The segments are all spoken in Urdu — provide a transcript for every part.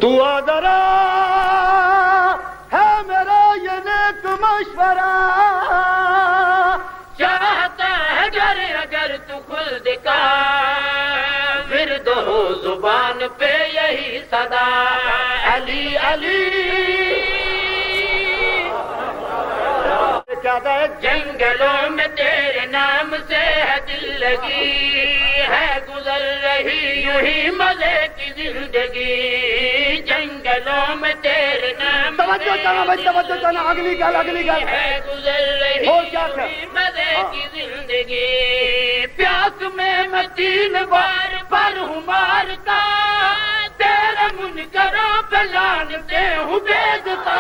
تو ذرا ہے میرا یہ نیک مشورہ، چاہتا ہے اگر تو خلد کا ورد ہو زبان پہ یہی صدا، علی علی جنگلوں میں تیرے نام سے ہے دل لگی، ہے گزر رہی یوں ہی مزے کی زندگی، جنگلوں میں تیرے نام توجہ چانا بھائی، توجہ چانا، اگلی گل ہے گزر رہی یوں ہی مزے کی زندگی، پیاس میں 3 بار پر ہوں مارتا، تیرے منکروں پہ لعنتیں ہوں بھیجتا،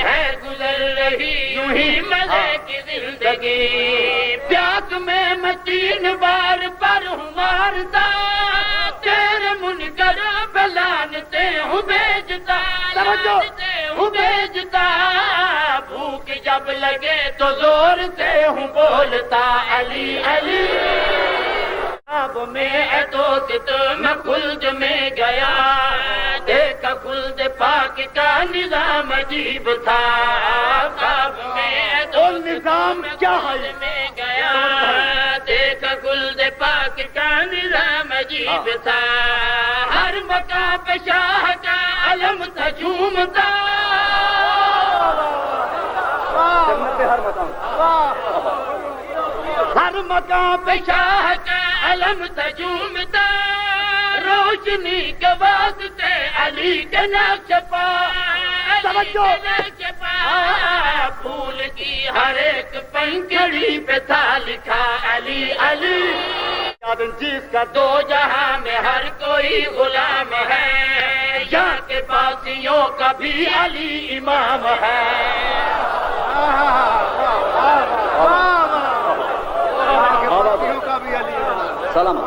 ہے گزر رہی یوں ہی مزے کی زندگی، پیاس میں 3 بار پر ہوں مارتا، تیرے منکروں پہ لعنتیں ہوں بھیجتا، لعنتیں ہوں بھیجتا، بھوک جب لگے تو زور سے ہوں بولتا، علی علی اب میں دوست میں خلد میں گیا، دیکھا خلد پاک کا نظام عجیب تھا، اب میں دوست نظام کیا ہے میں گیا، دیکھا خلد پاک کا نظام عجیب تھا، ہر مقام پہ شاہ کا علم تھا جھومتا، ہر مقام پہ شاہ کا علم تھا جھومتا، روشنی کے واسطے علی کے نقش پا، علی کے نقش پا، پھول کی ہر ایک پنکھڑی پہ تھا لکھا، علی علی جس کا 2 جہاں میں ہر کوئی غلام ہے، یہاں کے باسیوں کا بھی علی امام ہے، سلام،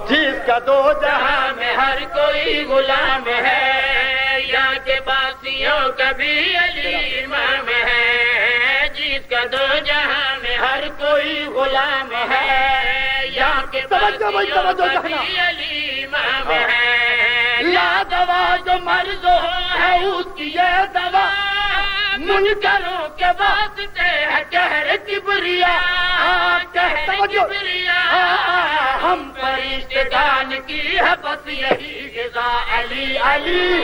جس کا 2 جہاں میں ہر کوئی غلام ہے، یہاں کے باسیوں کا بھی علی امام ہے، جس کا 2 جہاں میں ہر کوئی غلام ہے، یہاں کے باسیوں کا بھی علی امام ہے، لا دوا جو مرض ہے اس کی یہ دوا، منکروں کے واسطے ہے قہر کبریا، قہر کبریا، ہم فرشتگان کی ہے بس یہی غذا، علی علی